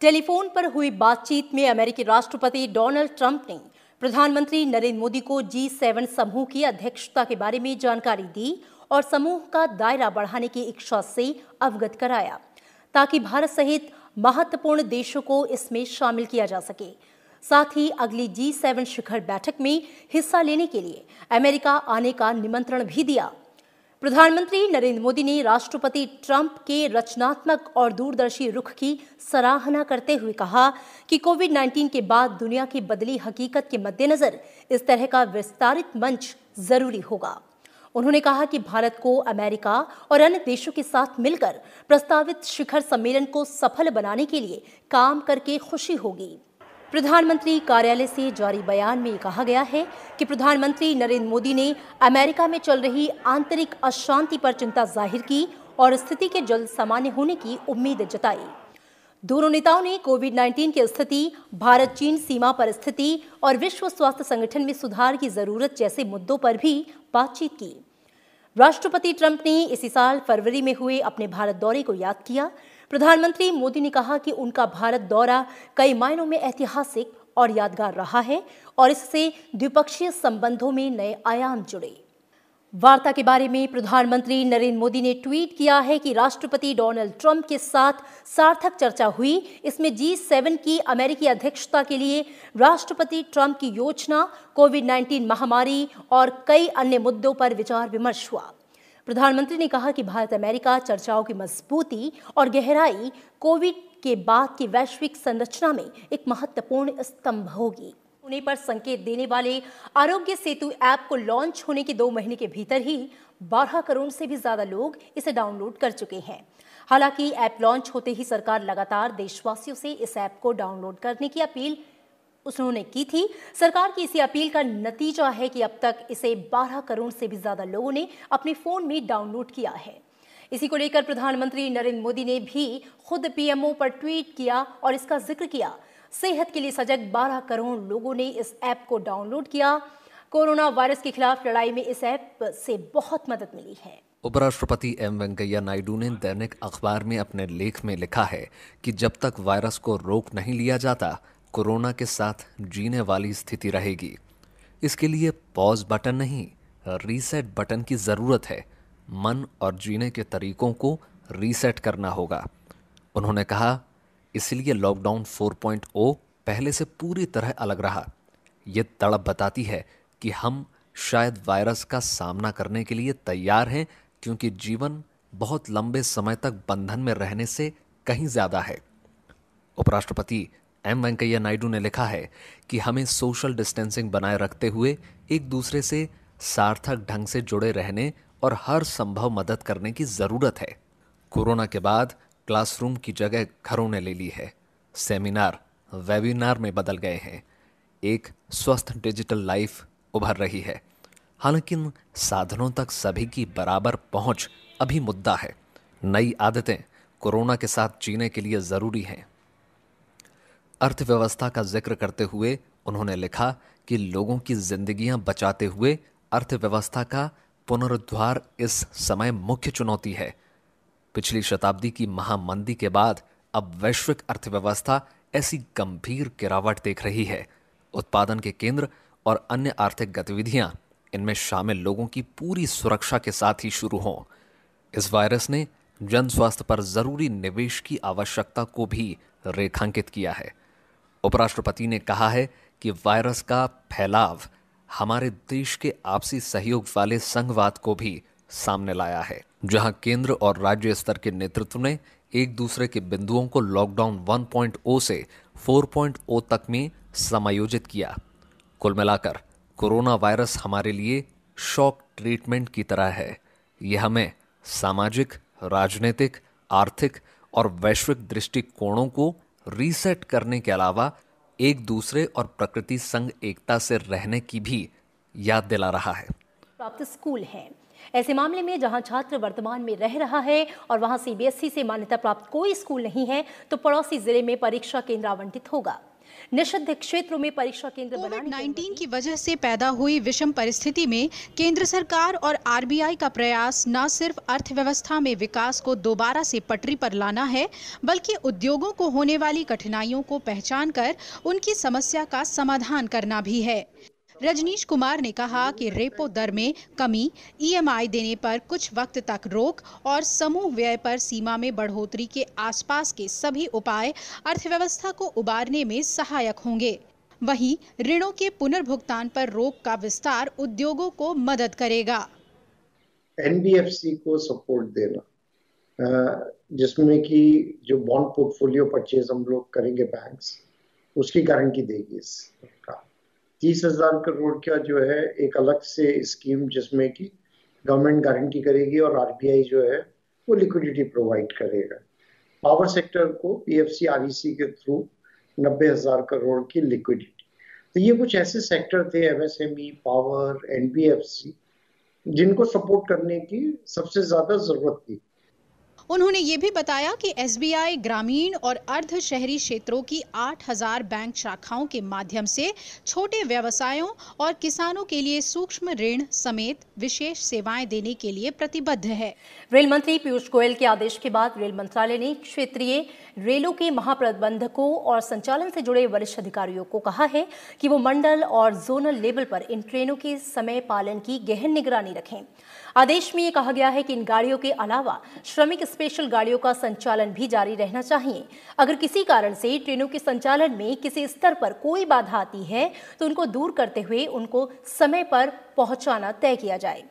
Telephone पर हुई बातचीत में अमेरिकी राष्ट्रपति डोनाल्ड ट्रंप ने प्रधानमंत्री नरेंद्र मोदी को G7 समूह की अध्यक्षता के बारे में जानकारी दी और समूह का दायरा बढ़ाने की इच्छा से अवगत कराया ताकि भारत सहित महत्वपूर्ण देशों को इसमें शामिल किया जा सके। साथ ही अगली G7 शिखर बैठक में हिस्सा लेने के लिए अमेरिका आने का निमंत्रण भी दिया। प्रधानमंत्री नरेंद्र मोदी ने राष्ट्रपति ट्रंप के रचनात्मक और दूरदर्शी रुख की सराहना करते हुए कहा कि कोविड-19 के बाद दुनिया की बदली हकीकत के मद्देनजर इस तरह का विस्तारित मंच जरूरी होगा। उन्होंने कहा कि भारत को अमेरिका और अन्य देशों के साथ मिलकर प्रस्तावित शिखर सम्मेलन को सफल बनाने के लिए काम करके खुशी होगी। प्रधानमंत्री कार्यालय से जारी बयान में कहा गया है कि प्रधानमंत्री नरेंद्र मोदी ने अमेरिका में चल रही आंतरिक अशांति पर चिंता जाहिर की और स्थिति के जल्द सामान्य होने की उम्मीद जताई। दोनों नेताओं ने कोविड-19 की स्थिति, भारत चीन सीमा पर स्थिति और विश्व स्वास्थ्य संगठन में सुधार की जरूरत जैसे मुद्दों पर भी बातचीत की। राष्ट्रपति ट्रंप ने इसी साल फरवरी में हुए अपने भारत दौरे को याद किया। प्रधानमंत्री मोदी ने कहा कि उनका भारत दौरा कई मायनों में ऐतिहासिक और यादगार रहा है और इससे द्विपक्षीय संबंधों में नए आयाम जुड़े। वार्ता के बारे में प्रधानमंत्री नरेंद्र मोदी ने ट्वीट किया है कि राष्ट्रपति डोनाल्ड ट्रंप के साथ सार्थक चर्चा हुई। इसमें G7 की अमेरिकी अध्यक्षता के लिए राष्ट्रपति ट्रंप की योजना, कोविड-19 महामारी और कई अन्य मुद्दों पर विचार विमर्श हुआ। प्रधानमंत्री ने कहा कि भारत अमेरिका चर्चाओं की मजबूती और गहराई कोविड के बाद की वैश्विक संरचना में एक महत्वपूर्ण स्तंभ होगी। होने पर संकेत देने वाले आरोग्य सेतु ऐप को लॉन्च होने के 2 महीने के भीतर ही 12 करोड़ से भी ज्यादा लोग इसे डाउनलोड कर चुके हैं। हालांकि ऐप लॉन्च होते ही सरकार लगातार देशवासियों से इस ऐप को डाउनलोड करने की अपील उन्होंने की थी। सरकार की इसी अपील का नतीजा है कि अब तक इसे 12 करोड़ से भी ज्यादा लोगों ने अपने फोन में डाउनलोड किया है। इसी को लेकर प्रधानमंत्री नरेंद्र मोदी ने भी खुद पीएमओ पर ट्वीट किया और इसका जिक्र किया। सेहत के लिए सजग 12 करोड़ लोगों ने इस ऐप को डाउनलोड किया। कोरोना वायरस के खिलाफ लड़ाई में इस ऐप से बहुत मदद मिली है। उपराष्ट्रपति एम वेंकैया नायडू ने दैनिक अखबार में अपने लेख में लिखा है कि जब तक वायरस को रोक नहीं लिया जाता, कोरोना के साथ जीने वाली स्थिति रहेगी। इसके लिए पॉज बटन नहीं, रीसेट बटन की जरूरत है। मन और जीने के तरीकों को रीसेट करना होगा। उन्होंने कहा, इसलिए लॉकडाउन 4.0 पहले से पूरी तरह अलग रहा। ये तड़प बताती है कि हम शायद वायरस का सामना करने के लिए तैयार हैं, क्योंकि जीवन बहुत लंबे समय तक बंधन में रहने से कहीं ज्यादा है। उपराष्ट्रपति एम वेंकैया नायडू ने लिखा है कि हमें सोशल डिस्टेंसिंग बनाए रखते हुए एक दूसरे से सार्थक ढंग से जुड़े रहने और हर संभव मदद करने की जरूरत है। कोरोना के बाद क्लासरूम की जगह घरों ने ले ली है। सेमिनार वेबिनार में बदल गए हैं। एक स्वस्थ डिजिटल लाइफ उभर रही है। हालांकि इन साधनों तक सभी की बराबर पहुंच अभी मुद्दा है। नई आदतें कोरोना के साथ जीने के लिए जरूरी हैं। अर्थव्यवस्था का जिक्र करते हुए उन्होंने लिखा कि लोगों की जिंदगियां बचाते हुए अर्थव्यवस्था का पुनरुद्धार इस समय मुख्य चुनौती है। पिछली शताब्दी की महामंदी के बाद अब वैश्विक अर्थव्यवस्था ऐसी गंभीर गिरावट देख रही है। उत्पादन के केंद्र और अन्य आर्थिक गतिविधियां, इनमें शामिल लोगों की पूरी सुरक्षा के साथ ही शुरू हों। इस वायरस ने जन स्वास्थ्य पर जरूरी निवेश की आवश्यकता को भी रेखांकित किया है। उपराष्ट्रपति ने कहा है कि वायरस का फैलाव हमारे देश के आपसी सहयोग वाले संघवाद को भी सामने लाया है, जहां केंद्र और राज्य स्तर के नेतृत्व ने एक दूसरे के बिंदुओं को लॉकडाउन 1.0 से 4.0 तक में समायोजित किया। कुल मिलाकर कोरोना वायरस हमारे लिए शॉक ट्रीटमेंट की तरह है। यह हमें सामाजिक, राजनीतिक, आर्थिक और वैश्विक दृष्टिकोणों को रीसेट करने के अलावा एक दूसरे और प्रकृति संग एकता से रहने की भी याद दिला रहा है। प्राप्त स्कूल है। ऐसे मामले में जहां छात्र वर्तमान में रह रहा है और वहां सीबीएसई से मान्यता प्राप्त कोई स्कूल नहीं है, तो पड़ोसी जिले में परीक्षा केंद्र आवंटित होगा। निषिद्ध क्षेत्रों में परीक्षा केंद्र बनाने कोविड-19 की वजह से पैदा हुई विषम परिस्थिति में केंद्र सरकार और आरबीआई का प्रयास न सिर्फ अर्थव्यवस्था में विकास को दोबारा से पटरी पर लाना है, बल्कि उद्योगों को होने वाली कठिनाइयों को पहचान कर उनकी समस्या का समाधान करना भी है। रजनीश कुमार ने कहा कि रेपो दर में कमी, ईएमआई देने पर कुछ वक्त तक रोक और समूह व्यय पर सीमा में बढ़ोतरी के आसपास के सभी उपाय अर्थव्यवस्था को उबारने में सहायक होंगे। वहीं ऋणों के पुनर्भुगतान पर रोक का विस्तार उद्योगों को मदद करेगा। एनबीएफसी को सपोर्ट देना, जिसमें कि जो बॉन्ड पोर्टफोलियो परचेज हम लोग करेंगे बैंक्स, उसकी गारंटी देगी सरकार। 30,000 करोड़ का जो है एक अलग से स्कीम जिसमें कि गवर्नमेंट गारंटी करेगी और आरबीआई जो है वो लिक्विडिटी प्रोवाइड करेगा। पावर सेक्टर को पीएफसी आरईसी के थ्रू 90,000 करोड़ की लिक्विडिटी। तो ये कुछ ऐसे सेक्टर थे, एमएसएमई, पावर, एनबीएफसी, जिनको सपोर्ट करने की सबसे ज्यादा जरूरत थी। उन्होंने ये भी बताया कि एसबीआई ग्रामीण और अर्ध शहरी क्षेत्रों की 8,000 बैंक शाखाओं के माध्यम से छोटे व्यवसायों और किसानों के लिए सूक्ष्म ऋण समेत विशेष सेवाएं देने के लिए प्रतिबद्ध है। रेल मंत्री पीयूष गोयल के आदेश के बाद रेल मंत्रालय ने क्षेत्रीय रेलों के महाप्रबंधकों और संचालन से जुड़े वरिष्ठ अधिकारियों को कहा है कि वो मंडल और जोनल लेवल पर इन ट्रेनों के समय पालन की गहन निगरानी रखें। आदेश में ये कहा गया है कि इन गाड़ियों के अलावा श्रमिक स्पेशल गाड़ियों का संचालन भी जारी रहना चाहिए। अगर किसी कारण से ट्रेनों के संचालन में किसी स्तर पर कोई बाधा आती है तो उनको दूर करते हुए उनको समय पर पहुंचाना तय किया जाए।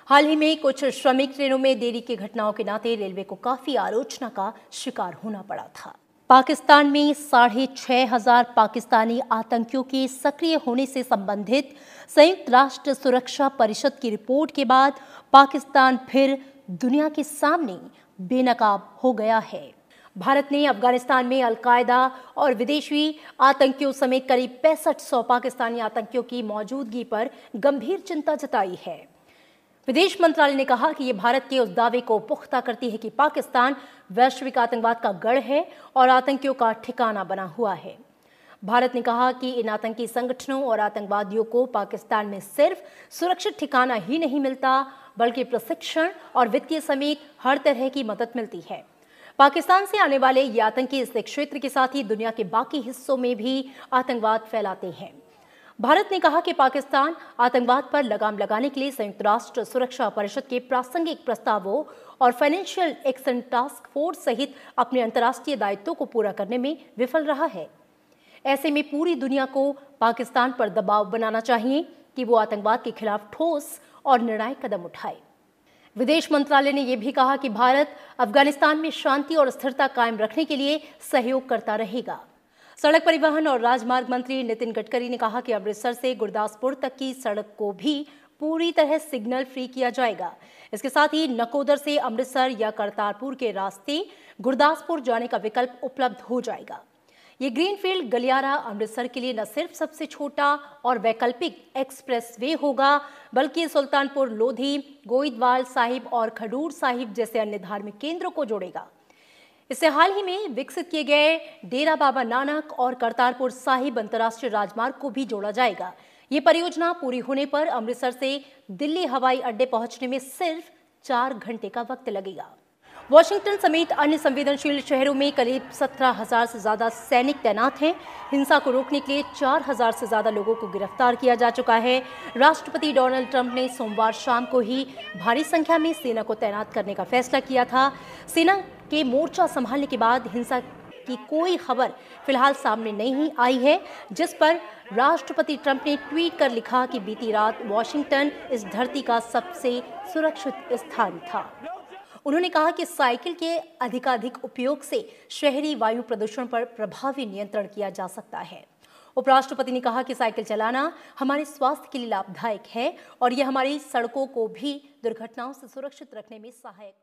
हाल ही में कुछ श्रमिक ट्रेनों में देरी की घटनाओं के नाते रेलवे को काफी आलोचना का शिकार होना पड़ा था। पाकिस्तान में 6,500 पाकिस्तानी आतंकियों के सक्रिय होने से संबंधित संयुक्त राष्ट्र सुरक्षा परिषद की रिपोर्ट के बाद पाकिस्तान फिर दुनिया के सामने बेनकाब हो गया है। भारत ने अफगानिस्तान में अलकायदा और विदेशी आतंकियों समेत करीब 6500 पाकिस्तानी आतंकियों की मौजूदगी पर गंभीर चिंता जताई है। विदेश मंत्रालय ने कहा कि यह भारत के उस दावे को पुख्ता करती है कि पाकिस्तान वैश्विक आतंकवाद का गढ़ है और आतंकियों का ठिकाना बना हुआ है। भारत ने कहा कि इन आतंकी संगठनों और आतंकवादियों को पाकिस्तान में सिर्फ सुरक्षित ठिकाना ही नहीं मिलता, बल्कि प्रशिक्षण और वित्तीय समेत हर तरह की मदद मिलती है। पाकिस्तान से आने वाले ये आतंकी इस क्षेत्र के साथ ही दुनिया के बाकी हिस्सों में भी आतंकवाद फैलाते हैं। भारत ने कहा कि पाकिस्तान आतंकवाद पर लगाम लगाने के लिए संयुक्त राष्ट्र सुरक्षा परिषद के प्रासंगिक प्रस्तावों और फाइनेंशियल एक्शन टास्क फोर्स सहित अपने अंतर्राष्ट्रीय दायित्वों को पूरा करने में विफल रहा है। ऐसे में पूरी दुनिया को पाकिस्तान पर दबाव बनाना चाहिए कि वो आतंकवाद के खिलाफ ठोस और निर्णायक कदम उठाए। विदेश मंत्रालय ने यह भी कहा कि भारत अफगानिस्तान में शांति और स्थिरता कायम रखने के लिए सहयोग करता रहेगा। सड़क परिवहन और राजमार्ग मंत्री नितिन गडकरी ने कहा कि अमृतसर से गुरदासपुर तक की सड़क को भी पूरी तरह सिग्नल फ्री किया जाएगा। इसके साथ ही नकोदर से अमृतसर या करतारपुर के रास्ते गुरदासपुर जाने का विकल्प उपलब्ध हो जाएगा। ये ग्रीनफील्ड गलियारा अमृतसर के लिए न सिर्फ सबसे छोटा और वैकल्पिक एक्सप्रेस वे होगा, बल्कि सुल्तानपुर लोधी, गोइंदवाल साहिब और खडूर साहिब जैसे अन्य धार्मिक केंद्रों को जोड़ेगा। इससे हाल ही में विकसित किए गए डेरा बाबा नानक और करतारपुर साहिब अंतर्राष्ट्रीय राजमार्ग को भी जोड़ा जाएगा। ये परियोजना पूरी होने पर अमृतसर से दिल्ली हवाई अड्डे पहुंचने में सिर्फ 4 घंटे का वक्त लगेगा। वॉशिंगटन समेत अन्य संवेदनशील शहरों में करीब 17,000 से ज्यादा सैनिक तैनात हैं। हिंसा को रोकने के लिए 4,000 से ज्यादा लोगों को गिरफ्तार किया जा चुका है। राष्ट्रपति डोनाल्ड ट्रंप ने सोमवार शाम को ही भारी संख्या में सेना को तैनात करने का फैसला किया था। सेना के मोर्चा संभालने के बाद हिंसा की कोई खबर फिलहाल सामने नहीं आई है, जिस पर राष्ट्रपति ट्रंप ने ट्वीट कर लिखा कि बीती रात वॉशिंगटन इस धरती का सबसे सुरक्षित स्थान था। उन्होंने कहा कि साइकिल के अधिकाधिक उपयोग से शहरी वायु प्रदूषण पर प्रभावी नियंत्रण किया जा सकता है। उपराष्ट्रपति ने कहा कि साइकिल चलाना हमारे स्वास्थ्य के लिए लाभदायक है और यह हमारी सड़कों को भी दुर्घटनाओं से सुरक्षित रखने में सहायक